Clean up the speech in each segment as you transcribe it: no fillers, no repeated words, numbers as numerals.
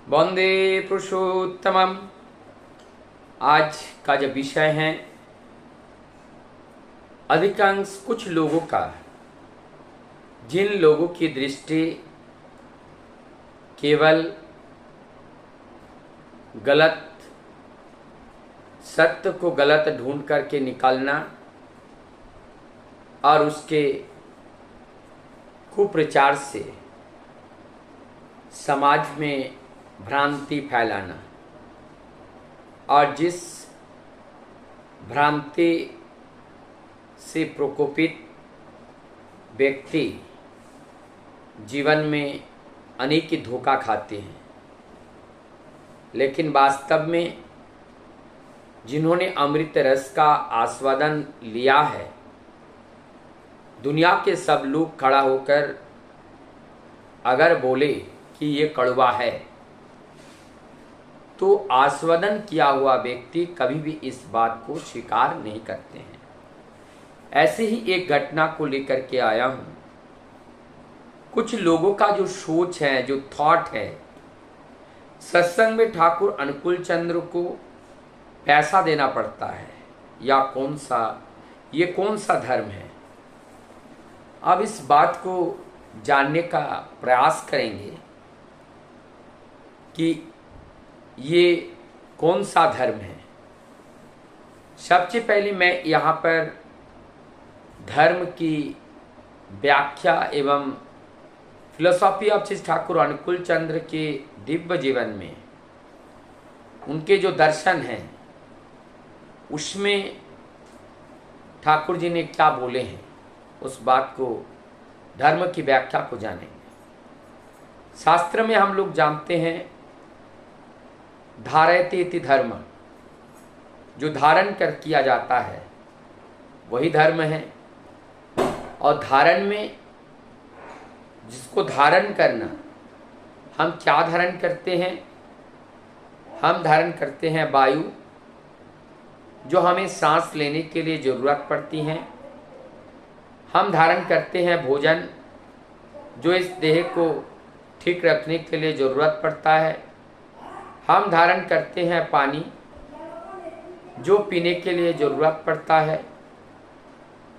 वंदे पुरुषोत्तमम। आज का जो विषय है, अधिकांश कुछ लोगों का, जिन लोगों की दृष्टि केवल गलत सत्य को गलत ढूंढ करके निकालना और उसके कुप्रचार से समाज में भ्रांति फैलाना, और जिस भ्रांति से प्रकोपित व्यक्ति जीवन में अनेक धोखा खाते हैं, लेकिन वास्तव में जिन्होंने अमृत रस का आस्वादन लिया है, दुनिया के सब लोग खड़ा होकर अगर बोले कि ये कड़वा है, तो आस्वादन किया हुआ व्यक्ति कभी भी इस बात को स्वीकार नहीं करते हैं। ऐसे ही एक घटना को लेकर के आया हूँ। कुछ लोगों का जो सोच है, जो थॉट है, सत्संग में ठाकुर अनुकूल चंद्र को पैसा देना पड़ता है या ये कौन सा धर्म है। अब इस बात को जानने का प्रयास करेंगे कि ये कौन सा धर्म है। सबसे पहले मैं यहाँ पर धर्म की व्याख्या एवं फिलोसॉफी ऑफ श्री ठाकुर अनुकूल चंद्र के दिव्य जीवन में उनके जो दर्शन हैं, उसमें ठाकुर जी ने क्या बोले हैं, उस बात को, धर्म की व्याख्या को जानेंगे। शास्त्र में हम लोग जानते हैं, धारयते इति धर्म, जो धारण कर किया जाता है वही धर्म है। और धारण में, जिसको धारण करना, हम क्या धारण करते हैं? हम धारण करते हैं वायु, जो हमें सांस लेने के लिए ज़रूरत पड़ती हैं। हम धारण करते हैं भोजन, जो इस देह को ठीक रखने के लिए ज़रूरत पड़ता है। हम धारण करते हैं पानी, जो पीने के लिए ज़रूरत पड़ता है।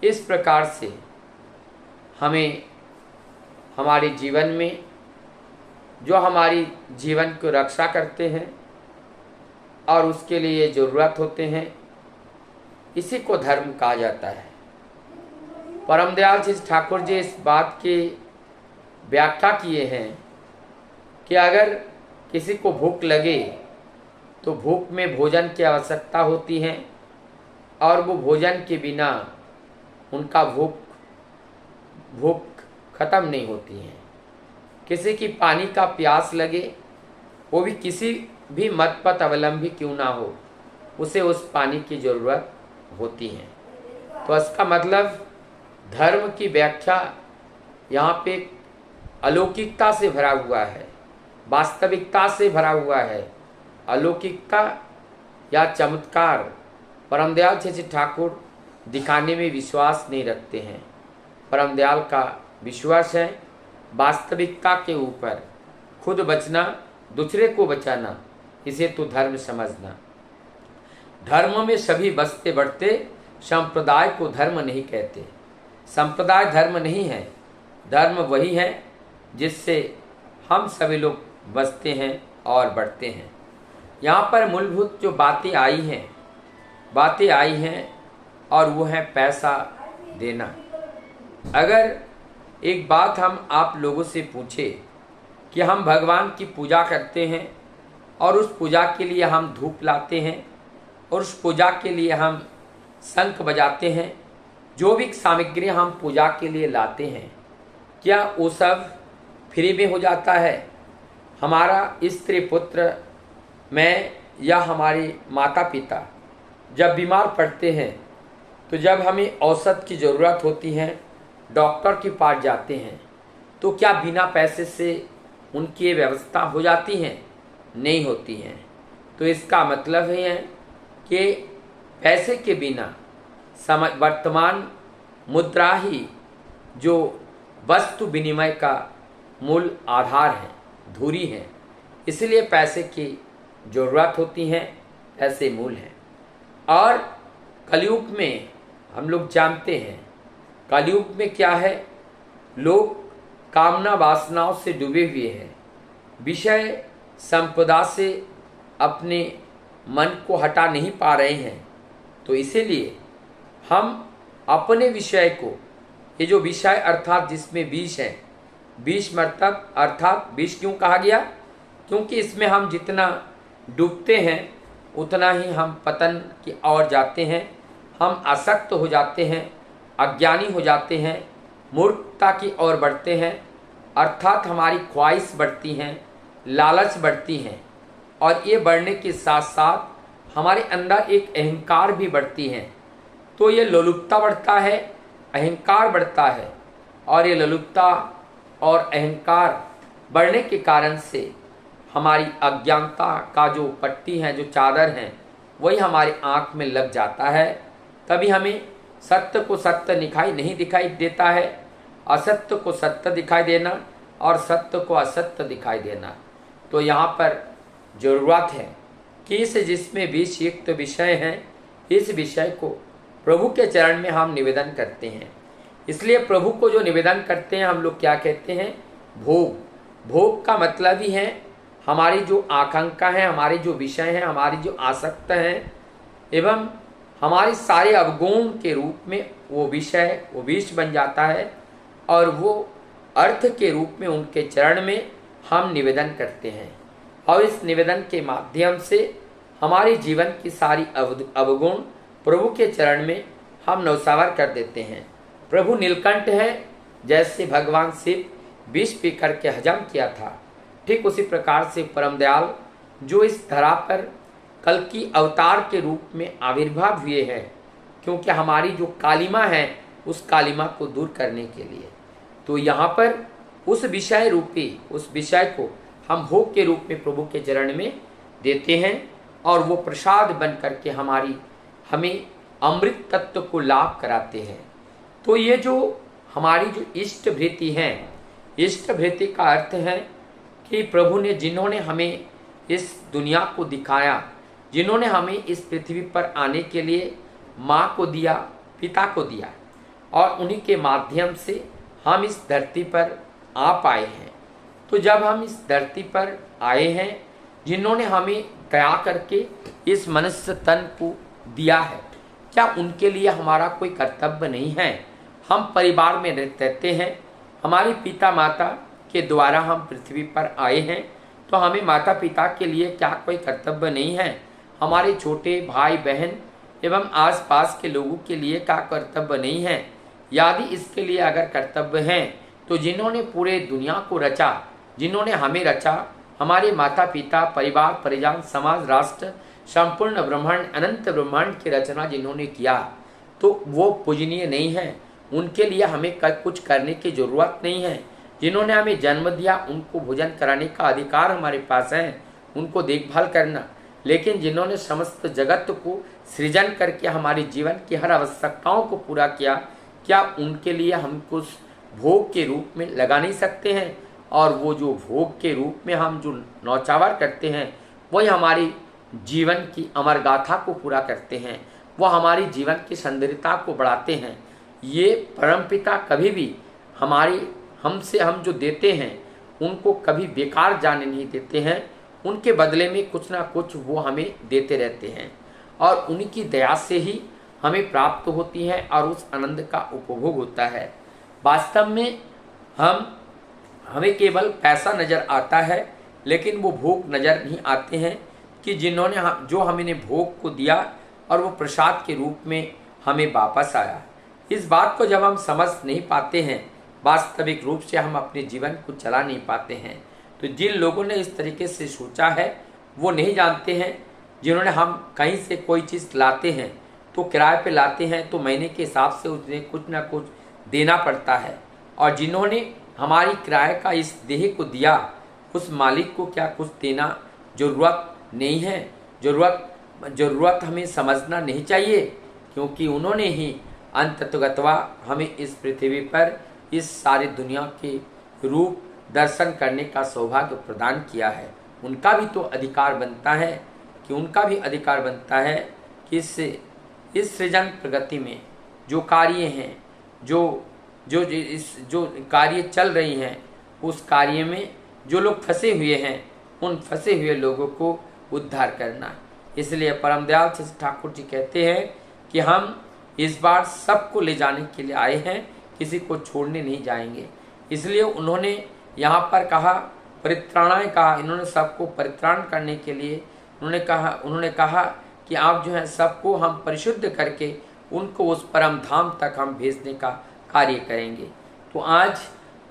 इस प्रकार से हमें हमारे जीवन में, जो हमारी जीवन को रक्षा करते हैं और उसके लिए ज़रूरत होते हैं, इसी को धर्म कहा जाता है। परम दयाल श्री ठाकुर जी इस बात की व्याख्या किए हैं कि अगर किसी को भूख लगे तो भूख में भोजन की आवश्यकता होती है, और वो भोजन के बिना उनका भूख खत्म नहीं होती है। किसी की पानी का प्यास लगे, वो भी किसी भी मत पथ अवलंबी क्यों ना हो, उसे उस पानी की ज़रूरत होती है। तो इसका मतलब धर्म की व्याख्या यहाँ पे अलौकिकता से भरा हुआ है, वास्तविकता से भरा हुआ है। अलौकिकता या चमत्कार परम दयाल श्री ठाकुर दिखाने में विश्वास नहीं रखते हैं। परम दयाल का विश्वास है वास्तविकता के ऊपर, खुद बचना, दूसरे को बचाना, इसे तो धर्म समझना। धर्म में सभी बसते बढ़ते, संप्रदाय को धर्म नहीं कहते। संप्रदाय धर्म नहीं है, धर्म वही है जिससे हम सभी लोग बसते हैं और बढ़ते हैं। यहाँ पर मूलभूत जो बातें आई हैं और वो है पैसा देना। अगर एक बात हम आप लोगों से पूछे कि हम भगवान की पूजा करते हैं और उस पूजा के लिए हम धूप लाते हैं और उस पूजा के लिए हम शंख बजाते हैं, जो भी सामग्री हम पूजा के लिए लाते हैं, क्या वो सब फ्री में हो जाता है? हमारा स्त्री पुत्र, मैं या हमारे माता पिता जब बीमार पड़ते हैं, तो जब हमें औषध की ज़रूरत होती है, डॉक्टर के पास जाते हैं, तो क्या बिना पैसे से उनकी व्यवस्था हो जाती है? नहीं होती हैं। तो इसका मतलब है कि पैसे के बिना वर्तमान मुद्रा ही जो वस्तु विनिमय का मूल आधार है, धुरी है, इसलिए पैसे की ज़रूरत होती है, ऐसे मूल हैं। और कलयुग में हम लोग जानते हैं, कलयुग में क्या है, लोग कामना वासनाओं से डूबे हुए हैं, विषय संपदा से अपने मन को हटा नहीं पा रहे हैं। तो इसीलिए हम अपने विषय को, ये जो विषय अर्थात जिसमें विष है, विष मतलब अर्थात विष क्यों कहा गया, क्योंकि इसमें हम जितना डूबते हैं उतना ही हम पतन की ओर जाते हैं, हम आसक्त हो जाते हैं, अज्ञानी हो जाते हैं, मूर्खता की ओर बढ़ते हैं, अर्थात हमारी ख्वाहिश बढ़ती हैं, लालच बढ़ती हैं, और ये बढ़ने के साथ साथ हमारे अंदर एक अहंकार भी बढ़ती है। तो ये लोलुपता बढ़ता है, अहंकार बढ़ता है, और ये लोलुपता और अहंकार बढ़ने के कारण से हमारी अज्ञानता का जो पट्टी है, जो चादर है, वही हमारी आँख में लग जाता है। तभी हमें सत्य को सत्य दिखाई देता है, असत्य को सत्य दिखाई देना और सत्य को असत्य दिखाई देना। तो यहाँ पर ज़रूरत है कि इस जिसमें विष युक्त विषय हैं, इस विषय को प्रभु के चरण में हम निवेदन करते हैं। इसलिए प्रभु को जो निवेदन करते हैं हम लोग क्या कहते हैं, भोग। भोग का मतलब ही है हमारी जो आकांक्षा है, हमारे जो विषय हैं, हमारी जो आसक्त हैं, एवं हमारे सारे अवगुण के रूप में वो विषय, वो विष बन जाता है, और वो अर्थ के रूप में उनके चरण में हम निवेदन करते हैं। और इस निवेदन के माध्यम से हमारे जीवन की सारी अवगुण प्रभु के चरण में हम नौसावर कर देते हैं। प्रभु नीलकंठ है, जैसे भगवान शिव विष पी करके हजम किया था, ठीक उसी प्रकार से परम दयाल जो इस धरा पर कल की अवतार के रूप में आविर्भाव हुए हैं, क्योंकि हमारी जो कालिमा है उस कालिमा को दूर करने के लिए। तो यहाँ पर उस विषय रूपी, उस विषय को हम भोग के रूप में प्रभु के चरण में देते हैं, और वो प्रसाद बन करके हमें अमृत तत्व को लाभ कराते हैं। तो ये जो हमारी जो इष्ट भृति है, इष्ट भृति का अर्थ है कि प्रभु ने, जिन्होंने हमें इस दुनिया को दिखाया, जिन्होंने हमें इस पृथ्वी पर आने के लिए माँ को दिया, पिता को दिया, और उन्हीं के माध्यम से हम इस धरती पर आ पाए हैं। तो जब हम इस धरती पर आए हैं, जिन्होंने हमें दया करके इस मनुष्य तन को दिया है, क्या उनके लिए हमारा कोई कर्तव्य नहीं है? हम परिवार में रहते हैं, हमारे पिता माता के द्वारा हम पृथ्वी पर आए हैं, तो हमें माता पिता के लिए क्या कोई कर्तव्य नहीं है? हमारे छोटे भाई बहन एवं आसपास के लोगों के लिए क्या कर्तव्य नहीं है? यदि इसके लिए अगर कर्तव्य हैं, तो जिन्होंने पूरे दुनिया को रचा, जिन्होंने हमें रचा, हमारे माता पिता, परिवार, परिजन, समाज, राष्ट्र, संपूर्ण ब्रह्मांड, अनंत ब्रह्मांड की रचना जिन्होंने किया, तो वो पूजनीय नहीं है? उनके लिए हमें कुछ करने की ज़रूरत नहीं है। जिन्होंने हमें जन्म दिया, उनको भोजन कराने का अधिकार हमारे पास है, उनको देखभाल करना। लेकिन जिन्होंने समस्त जगत को सृजन करके हमारे जीवन की हर आवश्यकताओं को पूरा किया, क्या उनके लिए हम कुछ भोग के रूप में लगा नहीं सकते हैं? और वो जो भोग के रूप में हम जो नौचावर करते हैं, वही हमारी जीवन की अमर गाथा को पूरा करते हैं, वो हमारी जीवन की सुंदरता को बढ़ाते हैं। ये परमपिता कभी भी हमसे हम जो देते हैं उनको कभी बेकार जाने नहीं देते हैं। उनके बदले में कुछ ना कुछ वो हमें देते रहते हैं, और उनकी दया से ही हमें प्राप्त होती है और उस आनंद का उपभोग होता है। वास्तव में हमें केवल पैसा नज़र आता है, लेकिन वो भोग नज़र नहीं आते हैं कि जिन्होंने जो हमने भोग को दिया और वो प्रसाद के रूप में हमें वापस आया। इस बात को जब हम समझ नहीं पाते हैं, वास्तविक रूप से हम अपने जीवन को चला नहीं पाते हैं। तो जिन लोगों ने इस तरीके से सोचा है, वो नहीं जानते हैं। जिन्होंने हम कहीं से कोई चीज़ लाते हैं तो किराए पे लाते हैं, तो महीने के हिसाब से उसने कुछ ना कुछ देना पड़ता है, और जिन्होंने हमारी किराए का इस देह को दिया, उस मालिक को क्या कुछ देना ज़रूरत नहीं है? ज़रूरत हमें समझना नहीं चाहिए, क्योंकि उन्होंने ही अंततगतवा हमें इस पृथ्वी पर इस सारी दुनिया के रूप दर्शन करने का सौभाग्य प्रदान किया है। उनका भी तो अधिकार बनता है कि इस सृजन प्रगति में जो कार्य हैं, जो कार्य चल रही हैं, उस कार्य में जो लोग फंसे हुए हैं, उन फंसे हुए लोगों को उद्धार करना। इसलिए परम दयाल से ठाकुर जी कहते हैं कि हम इस बार सबको ले जाने के लिए आए हैं, किसी को छोड़ने नहीं जाएंगे। इसलिए उन्होंने यहाँ पर कहा परित्राणाय कहा, इन्होंने सबको परित्राण करने के लिए उन्होंने कहा कि आप जो है सबको हम परिशुद्ध करके उनको उस परम धाम तक हम भेजने का कार्य करेंगे। तो आज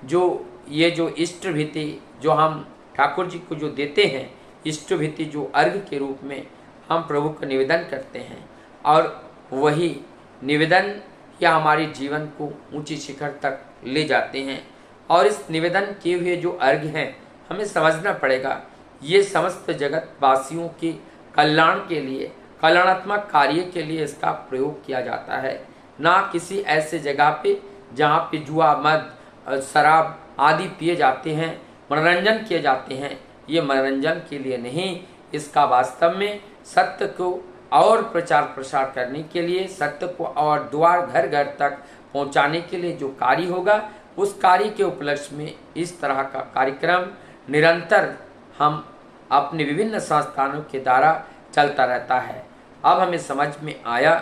जो इष्ट भीति जो हम ठाकुर जी को जो देते हैं, इष्ट भीति जो अर्घ के रूप में हम प्रभु को निवेदन करते हैं, और वही निवेदन या हमारे जीवन को ऊंची शिखर तक ले जाते हैं। और इस निवेदन किए हुए जो अर्घ हैं, हमें समझना पड़ेगा ये समस्त जगत वासियों के कल्याण के लिए, कल्याणात्मक कार्य के लिए इसका प्रयोग किया जाता है, ना किसी ऐसे जगह पे जहाँ पे जुआ, मद, शराब आदि पिए जाते हैं, मनोरंजन किए जाते हैं। ये मनोरंजन के लिए नहीं, इसका वास्तव में सत्य को और प्रचार प्रसार करने के लिए, सत्य को और द्वार घर घर तक पहुंचाने के लिए जो कार्य होगा, उस कार्य के उपलक्ष्य में इस तरह का कार्यक्रम निरंतर हम अपने विभिन्न संस्थानों के द्वारा चलता रहता है। अब हमें समझ में आया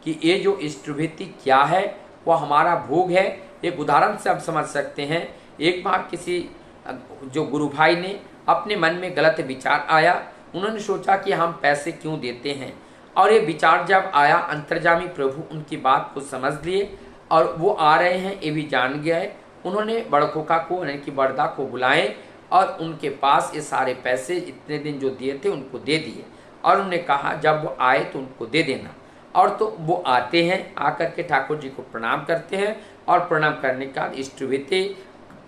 कि ये जो इष्टभीति क्या है, वो हमारा भोग है। एक उदाहरण से आप समझ सकते हैं। एक बार किसी जो गुरु भाई ने अपने मन में गलत विचार आया, उन्होंने सोचा कि हम पैसे क्यों देते हैं, और ये विचार जब आया, अंतर्जामी प्रभु उनकी बात को समझ लिए और वो आ रहे हैं ये भी जान गए। उन्होंने बड़खोखा को यानी कि बड़दा को बुलाए और उनके पास ये सारे पैसे इतने दिन जो दिए थे उनको दे दिए, और उन्होंने कहा जब वो आए तो उनको दे देना। और तो वो आते हैं, आकर के ठाकुर जी को प्रणाम करते हैं, और प्रणाम करने का इष्टभीति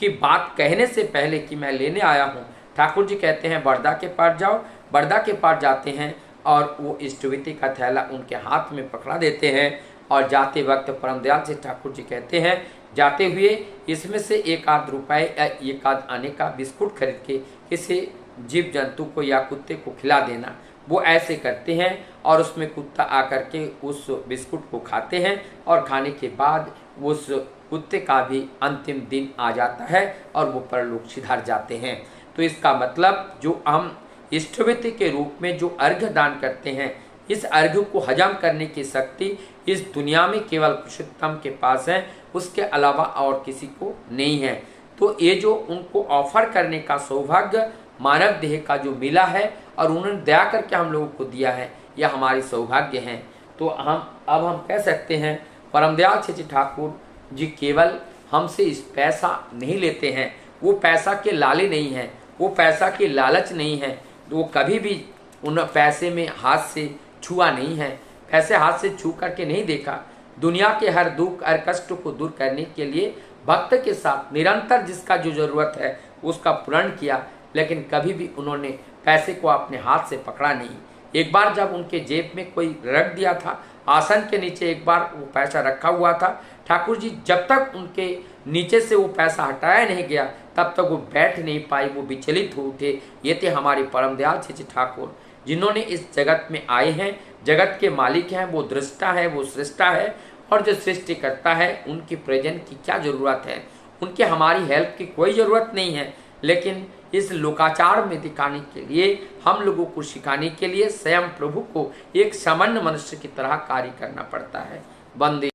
की बात कहने से पहले कि मैं लेने आया हूँ, ठाकुर जी कहते हैं बड़दा के पास जाओ। बड़दा के पास जाते हैं और वो इष्टभीति का थैला उनके हाथ में पकड़ा देते हैं, और जाते वक्त परम दयाल से ठाकुर जी कहते हैं जाते हुए इसमें से एक आध रुपए या एक आध आने का बिस्कुट खरीद के किसी जीव जंतु को या कुत्ते को खिला देना। वो ऐसे करते हैं और उसमें कुत्ता आकर के उस बिस्कुट को खाते हैं, और खाने के बाद उस कुत्ते का भी अंतिम दिन आ जाता है और वो परलोक सिधार जाते हैं। तो इसका मतलब जो हम इष्टभीति के रूप में जो अर्घ दान करते हैं, इस अर्घ को हजम करने की शक्ति इस दुनिया में केवल पुरुषोत्तम के पास है, उसके अलावा और किसी को नहीं है। तो ये जो उनको ऑफर करने का सौभाग्य मानव देह का जो मिला है और उन्होंने दया करके हम लोगों को दिया है, यह हमारी सौभाग्य है। तो हम कह सकते हैं परम दयाल श्री ठाकुर जी केवल हमसे इस पैसा नहीं लेते हैं, वो पैसा के लाले नहीं हैं, वो पैसा के लालच नहीं है, वो कभी भी उन पैसे में हाथ से छुआ नहीं है, पैसे हाथ से छू करके नहीं देखा। दुनिया के हर दुख हर कष्ट को दूर करने के लिए भक्त के साथ निरंतर जिसका जो जरूरत है उसका पूर्ण किया, लेकिन कभी भी उन्होंने पैसे को अपने हाथ से पकड़ा नहीं। एक बार जब उनके जेब में कोई रख दिया था, आसन के नीचे एक बार वो पैसा रखा हुआ था, ठाकुर जी जब तक उनके नीचे से वो पैसा हटाया नहीं गया तब तक वो बैठ नहीं पाए, वो विचलित हो उठे। ये थे हमारे परम दयाल श्री ठाकुर, जिन्होंने इस जगत में आए हैं, जगत के मालिक हैं, वो दृष्टा है, वो सृष्टा है, और जो सृष्टि करता है उनकी प्रेजेंट की क्या ज़रूरत है, उनके हमारी हेल्प की कोई ज़रूरत नहीं है। लेकिन इस लोकाचार में दिखाने के लिए, हम लोगों को सिखाने के लिए स्वयं प्रभु को एक सामान्य मनुष्य की तरह कार्य करना पड़ता है। वंदे